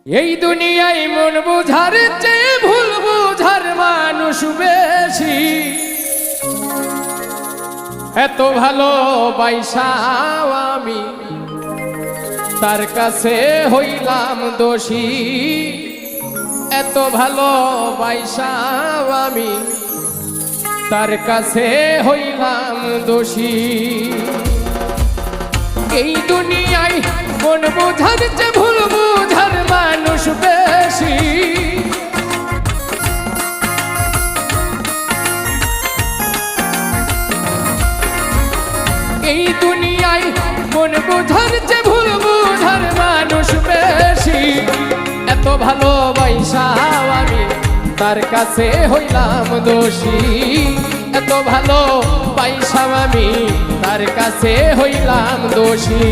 এই দুনিয়ায় মন বুঝার চেয়ে ভুল বুঝার মানুষ বেশি। এত ভালোবাসাও আমি তার কাছে হইলাম দোষী। এত ভালোবাসাও আমি তার কাছে হইলাম দোষী। এই দুনিয়ায় মন বুঝার চেয়ে ভুল বুঝার মানুষ বেশি। এই দুনিয়ায় মন বুঝার চেয়ে ভুল বুঝার মানুষ বেশি। এত ভালোবাসাও আমি তার কাছে হইলাম দোষী। এত ভালোবাসাও আমি তার কাছে হইলাম দোষী।